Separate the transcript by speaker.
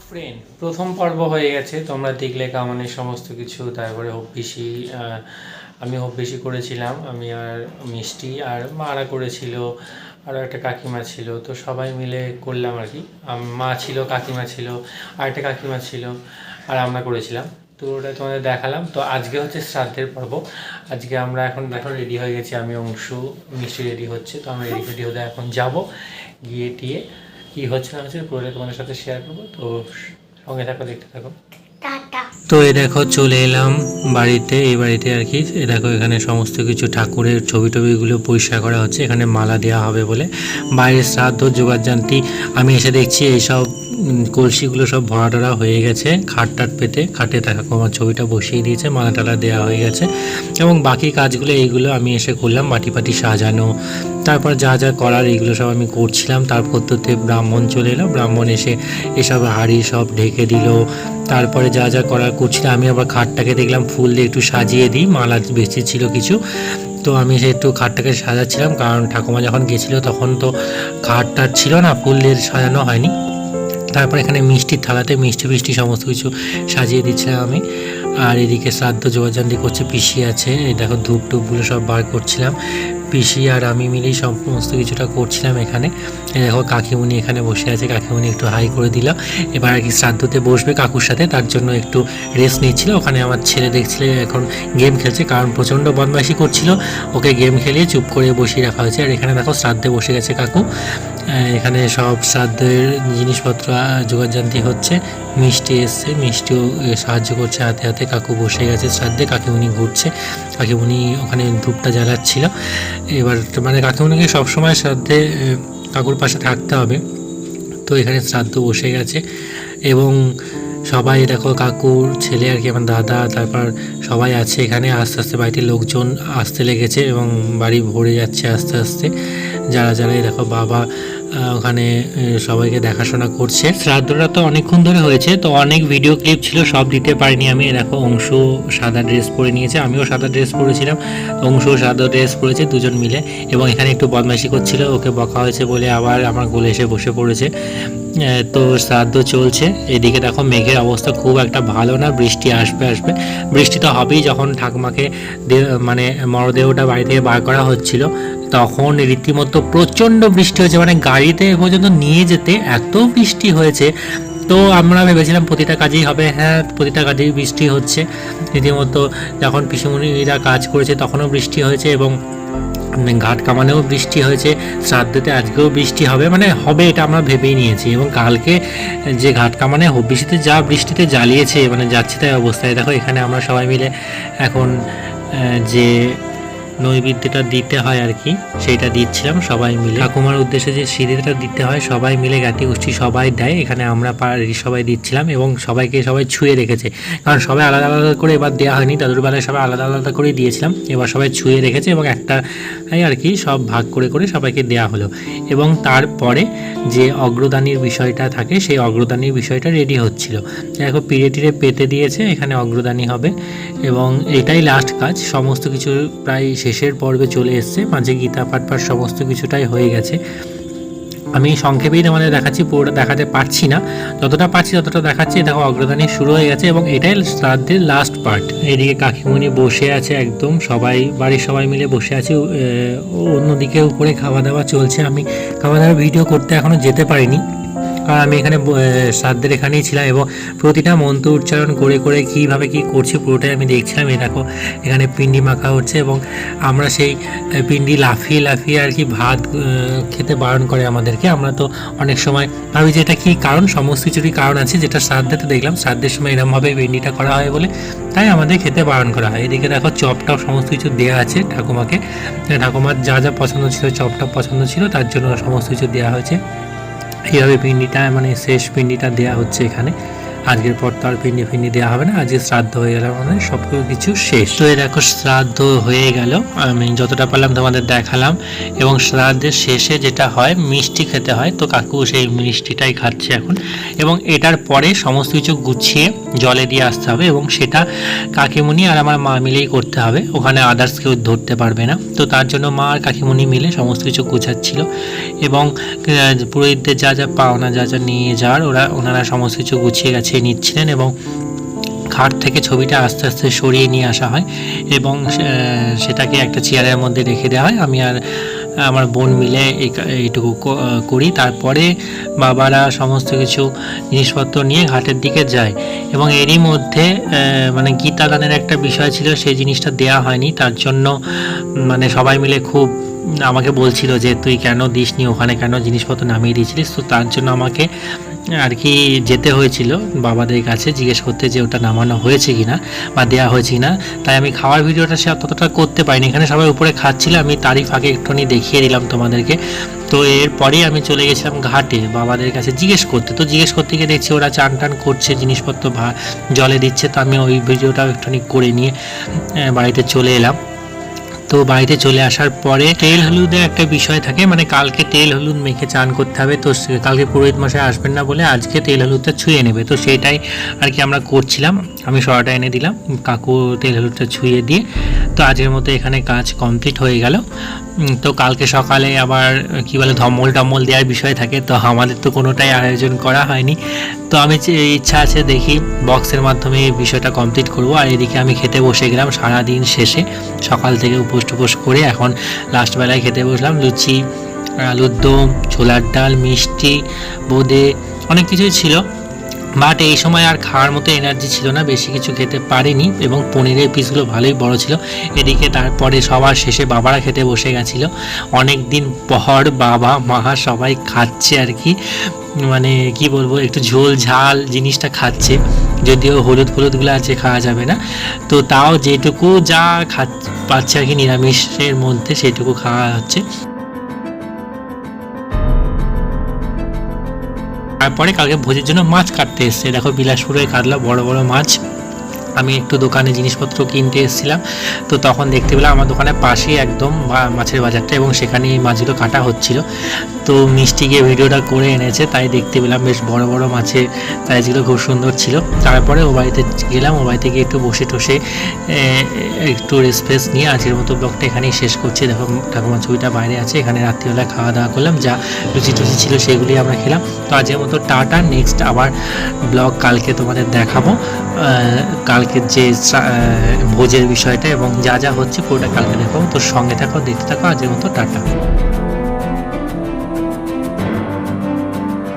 Speaker 1: Friend, প্রথম পর্ব হয়ে গেছে, তোমরা দেখলে কামানের সমস্ত কিছু। তারপরে হব্বিসি, আমি হব্বিসি করেছিলাম, আমি আর মিষ্টি আর মারা করেছিল, আরও একটা কাকিমা ছিল। তো সবাই মিলে করলাম আর কি। মা ছিল, কাকিমা ছিল, আর একটা কাকিমা ছিল, আর আমরা করেছিলাম। তো ওটা তোমাদের দেখালাম। তো আজকে হচ্ছে শ্রাদ্ধের পর্ব। আজকে আমরা এখন দেখো রেডি হয়ে গেছি, আমি অংশু, মিষ্টি রেডি হচ্ছে। তো আমরা রেডি হতে এখন যাব, গিয়ে টিয়ে কী হচ্ছে না হচ্ছে পুরোটা তোমাদের সাথে শেয়ার করবো। তো সঙ্গে থাকো, দেখতে থাকো। তো এই দেখো চলে এলাম বাড়িতে, এই বাড়িতে আর কি। এই দেখো এখানে সমস্ত কিছু ঠাকুরের ছবি টবিগুলো পরিষ্কার করা হচ্ছে, এখানে মালা দেওয়া হবে বলে। বাইরের শ্রাদ্ধ জোগাড়যন্ত্রী আমি এসে দেখছি এইসব কলসিগুলো সব ভরা টরা হয়ে গেছে, খাট টাট পেতে খাটে ঠাকুমার ছবিটা বসিয়ে দিয়েছে, মালা টালা দেওয়া হয়ে গেছে। এবং বাকি কাজগুলো এইগুলো আমি এসে করলাম, মাটি পাটি সাজানো, তারপর যা যা করার এইগুলো সব আমি করছিলাম। তারপর তো ব্রাহ্মণ চলে এলো, ব্রাহ্মণ এসে এসব হাঁড়ি সব ঢেকে দিল। তারপরে যা যা করার করছিলাম, আমি আবার খাটটাকে দেখলাম ফুল দিয়ে একটু সাজিয়ে দিই, মালা বেশি ছিল কিছু। তো আমি সে একটু খাটটাকে সাজাচ্ছিলাম, কারণ ঠাকুমা যখন গেছিলো তখন তো খাটটা ছিল না, ফুল দিয়ে সাজানো হয়নি। তারপর এখানে মিষ্টির থালাতে মিষ্টি সমস্ত কিছু সাজিয়ে দিচ্ছিলাম আমি। আর এদিকে শ্রাদ্ধ জোগাড়যন্ত্রী করছে, পিসি আছে, এই দেখো ধূপ টুপগুলো সব বার করছিলাম। পিসি আর আমি মিলেই সমস্ত কিছুটা করছিলাম এখানে। দেখো কাকিমুনি এখানে বসে আছে, কাকিমুনি একটু হাই করে দিল। এবার আর কি শ্রাদ্ধতে বসবে কাকুর সাথে, তার জন্য একটু রেস্ট নিচ্ছিল। ওখানে আমার ছেলে দেখছিলে এখন গেম খেলছে, কারণ প্রচণ্ড বদমাইশি করছিল, ওকে গেম খেলিয়ে চুপ করে বসিয়ে রাখা হয়েছে। আর এখানে দেখো শ্রাদ্ধে বসে গেছে কাকু, এখানে সব শ্রাদ্ধের জিনিসপত্র জোগাড়যন্ত্রী হচ্ছে। মিষ্টি এসছে, মিষ্টিও সাহায্য করছে হাতে হাতে। কাকু বসে গেছে শ্রাদ্ধে, কাকিমুনি ঘুরছে, কাকিমুনি ওখানে ধূপটা জ্বালাচ্ছিল। এবার মানে কাকিমুনিকে সবসময় শ্রাদ্ধে কাকুর পাশে থাকতে হবে। তো এখানে শ্রাদ্ধ বসে গেছে এবং সবাই দেখো কাকুর ছেলে আর কি, আমার দাদা, তারপর সবাই আছে এখানে। আস্তে আস্তে বাড়িতে লোকজন আসতে লেগেছে এবং বাড়ি ভরে যাচ্ছে আস্তে আস্তে। যারা যারা দেখো বাবা ওখানে সবাইকে দেখাশোনা করছে। শ্রাদ্ধটা তো অনেকক্ষণ ধরে হয়েছে, তো অনেক ভিডিও ক্লিপ ছিল, সব দিতে পারিনি আমি। দেখো অংশু সাদা ড্রেস পরে নিয়েছে, আমিও সাদা ড্রেস পরেছিলাম, অংশু সাদা ড্রেস পরেছে, দুজন মিলে। এবং এখানে একটু বদমাইশি করছিল, ওকে বকা হয়েছে বলে আবার আমার কোলে এসে বসে পড়েছে। তো শ্রাদ্ধ চলছে। এদিকে দেখো মেঘের অবস্থা খুব একটা ভালো না, বৃষ্টি আসবে। বৃষ্টি তো হবেই। যখন ঠাকুমাকে মানে মরদেহটা বাড়ি থেকে বার করা হচ্ছিল তখন রীতিমতো প্রচণ্ড বৃষ্টি হয়েছে, মানে গাড়িতে পর্যন্ত নিয়ে যেতে এত বৃষ্টি হয়েছে। তো আমরা ভেবেছিলাম প্রতিটা কাজেই হবে, হ্যাঁ প্রতিটা কাজেই বৃষ্টি হচ্ছে রীতিমতো। যখন পিসুমণিরা কাজ করেছে তখনও বৃষ্টি হয়েছে এবং ঘাট কামানেও বৃষ্টি হয়েছে, শ্রাদ্ধতে আজকেও বৃষ্টি হবে, মানে হবে এটা আমরা ভেবেই নিয়েছি। এবং কালকে যে ঘাট কামানে হব্বিসিতে যা বৃষ্টিতে জ্বালিয়েছে, মানে যাচ্ছে তাই অবস্থায়। দেখো এখানে আমরা সবাই মিলে এখন যে নৈবেদ্যটা দিতে হয় আর কি, সেইটা দিচ্ছিলাম সবাই মিলে। ঠাকুমার উদ্দেশ্যে যে সিঁড়িটা দিতে হয় সবাই মিলে জ্ঞাতি গোষ্ঠী সবাই দেয়, এখানে আমরা সবাই দিচ্ছিলাম। এবং সবাইকে সবাই ছুঁয়ে রেখেছে, কারণ সবাই আলাদা আলাদা করে এবার দেওয়া হয়নি, দাদুর বেলায় সবাই আলাদা আলাদা করেই দিয়েছিলাম, এবার সবাই ছুঁয়ে রেখেছে এবং একটা আর কি সব ভাগ করে করে সবাইকে দেওয়া হলো। এবং তারপরে যে অগ্রদানির বিষয়টা থাকে, সেই অগ্রদানির বিষয়টা রেডি হচ্ছিল। দেখো পিড়ে টিড়ে পেতে দিয়েছে, এখানে অগ্রদানি হবে এবং এটাই লাস্ট কাজ। সমস্ত কিছু প্রায় শেষের পর্বে চলে এসছে, মাঝে গীতা পাঠ সমস্ত কিছুটাই হয়ে গেছে। আমি সংক্ষেপেই তোমাদের দেখাচ্ছি, পুরোটা দেখাতে পারছি না, যতটা পারছি ততটা দেখাচ্ছি। দেখো অগ্রদানি শুরু হয়ে গেছে এবং এটাই শ্রাদ্ধের লাস্ট পার্ট। এদিকে কাকিমুনি বসে আছে, একদম সবাই বাড়ির সবাই মিলে বসে আছি। অন্যদিকে উপরে খাওয়া দাওয়া চলছে, আমি খাওয়া দাওয়ার ভিডিও করতে এখনও যেতে পারিনি, আর আমি এখানে শ্রাদ্ধের এখানেই ছিলাম এবং প্রতিটা মন্ত্র উচ্চারণ করে করে কীভাবে কী করছি পুরোটাই আমি দেখছিলাম। এই দেখো এখানে পিন্ডি মাখা হচ্ছে এবং আমরা সেই পিন্ডি লাফিয়ে লাফিয়ে আর কি ভাত খেতে বারণ করে আমাদেরকে। আমরা তো অনেক সময় ভাবি যে এটা কী কারণ, সমস্ত কিছুরই কারণ আছে, যেটা শ্রাদ্ধেতে দেখলাম শ্রাদ্ধের সময় এরমভাবে পিন্ডিটা করা হয় বলে তাই আমাদের খেতে বারণ করা হয়। এদিকে দেখো চপটাও সমস্ত কিছু দেওয়া আছে ঠাকুমাকে, ঠাকুমার যা যা পছন্দ ছিল, চপটা পছন্দ ছিল তার জন্য সমস্ত কিছু দেওয়া হয়েছে। এইভাবে পিন্ডিটা মানে শেষ পিন্ডিটা দেওয়া হচ্ছে এখানে। আজকের পর তো আর পিন্ডি ফিন্ডি দেওয়া হবে না, আজকে শ্রাদ্ধ হয়ে গেল মানে সব কিছু শেষ। তো এই দেখো শ্রাদ্ধ হয়ে গেল, আমি যতটা পারলাম তোমাদের দেখালাম। এবং শ্রাদ্ধের শেষে যেটা হয় মিষ্টি খেতে হয়, তো কাকু সেই মিষ্টিটাই খাচ্ছে এখন। এবং এটার পরে সমস্ত কিছু গুছিয়ে জলে দিয়ে আসতে হবে এবং সেটা কাকিমুনি আর আমার মা মিলেই করতে হবে, ওখানে আদার্স কেউ ধরতে পারবে না। তো তার জন্য মা আর কাকিমুনি মিলে সমস্ত কিছু গুছাচ্ছিল এবং পুরোহিতদের যা যা পাওনা যা যা নিয়ে যাওয়ার ওনারা সমস্ত কিছু গুছিয়ে গেছে নিচ্ছিলেন। এবং খাট থেকে ছবিটা আস্তে আস্তে সরিয়ে নিয়ে আসা হয় এবং সেটাকে একটা চেয়ারের মধ্যে রেখে দেওয়া হয়। আমি আর আমার বোন মিলে এইটুকু করি। তারপরে বাবারা সমস্ত কিছু জিনিসপত্র নিয়ে ঘাটের দিকে যায় এবং এরই মধ্যে মানে গীতাদানের একটা বিষয় ছিল, সেই জিনিসটা দেয়া হয়নি। তার জন্য মানে সবাই মিলে খুব আমাকে বলছিল যে তুই কেন দিসনি, ওখানে কেন জিনিসপত্র নামিয়ে দিয়েছিলিস। তো তার জন্য আমাকে আর কি যেতে হয়েছিল বাবাদের কাছে জিজ্ঞেস করতে যে ওটা নামানো হয়েছে কিনা বা দেওয়া হয়েছে কিনা। তাই আমি খাওয়ার ভিডিওটা সে ততটা করতে পারিনি, এখানে সবাই উপরে খাচ্ছিল, আমি তারই ফাঁকে একটুখানি দেখিয়ে দিলাম তোমাদেরকে। তো এরপরেই আমি চলে গেছিলাম ঘাটে বাবাদের কাছে জিজ্ঞেস করতে। তো জিজ্ঞেস করতে গিয়ে দেখছি ওরা চান টান করছে, জিনিসপত্র জলে দিচ্ছে। তো আমি ওই ভিডিওটাও একটুখানি করে নিয়ে বাড়িতে চলে এলাম। তো বাড়িতে চলে আসার পরে তেল হলুদের একটা বিষয় থাকে, মানে কালকে তেল হলুদ মেখে চান করতে হবে। তো কালকে পুরোহিত মশাই আসবেন না বলে আজকে তেল হলুদটা ছুঁয়ে নেবে, তো সেটাই আর কি আমরা করছিলাম। আমি সরাটা এনে দিলাম, কাকু তেল হলুদটা ছুঁয়ে দিয়ে তো আজকের মতো এখানে কাজ কমপ্লিট হয়ে গেল। তো কালকে সকালে আবার কি বলে ধমল টমল দেওয়ার বিষয় থাকে, তো আমাদের তো কোনোটাই আয়োজন করা হয়নি। তো আমি ইচ্ছা আছে দেখি বক্সের মাধ্যমে এই বিষয়টা কমপ্লিট করব। আর এদিকে আমি খেতে বসে গেলাম সারাদিন শেষে, সকাল থেকে উপোস টুপোস করে এখন লাস্ট বেলায় খেতে বসলাম। লুচি, আলুর দম, ছোলার ডাল, মিষ্টি, বোঁদে, অনেক কিছুই ছিল। বাট এই সময় আর খাওয়ার মতো এনার্জি ছিল না, বেশি কিছু খেতে পারিনি এবং পনিরের পিসগুলো ভালোই বড় ছিল। এদিকে তারপরে সবার শেষে বাবারা খেতে বসে গেছিলো। অনেক দিন পর বাবা মা সবাই খাচ্ছে আর কি, মানে কি বলবো, একটু ঝোল ঝাল জিনিসটা খাচ্ছে। যদিও হলুদ ফলুদগুলো আছে খাওয়া যাবে না, তো তাও যেটুকু যা পাচ্ছে আর কি নিরামিষের মধ্যে সেটুকু খাওয়া হচ্ছে। তারপরে কালকে ভোজের জন্য মাছ কাটতে এসছে, দেখো বিলাসপুরের কাতলা বড় বড় মাছ। আমি একটু দোকানে জিনিসপত্র কিনতে এসেছিলাম, তো তখন দেখতে পেলাম আমার দোকানের পাশেই একদম মাছের বাজারটা এবং সেখানে এই মাছগুলো কাটা হচ্ছিল। তো মিষ্টি গিয়ে ভিডিওটা করে এনেছে, তাই দেখতে পেলাম বেশ বড় বড় মাছের সাইজগুলো খুব সুন্দর ছিল। তারপরে ও বাড়িতে গেলাম, ও বাড়িতে গিয়ে একটু বসে টসে একটু রেস্ট নিয়ে আজকের মতো ব্লগটা এখানেই শেষ করছি। দেখো ঠাকুমার ছবিটা বাইরে আছে, এখানে রাত্রিবেলা খাওয়া দাওয়া করলাম, যা লুচি টুচি ছিল সেগুলি আমরা খেলাম। তো আজকের মতো টাটা, নেক্সট আবার ব্লগ কালকে তোমাদের দেখাবো, কালকের যে ভোজের বিষয়টা এবং যা যা হচ্ছে পুরোটা কালকে দেখাবো। তো সঙ্গে থাকো, দেখতে থাকো। আজকের মতো টাটা।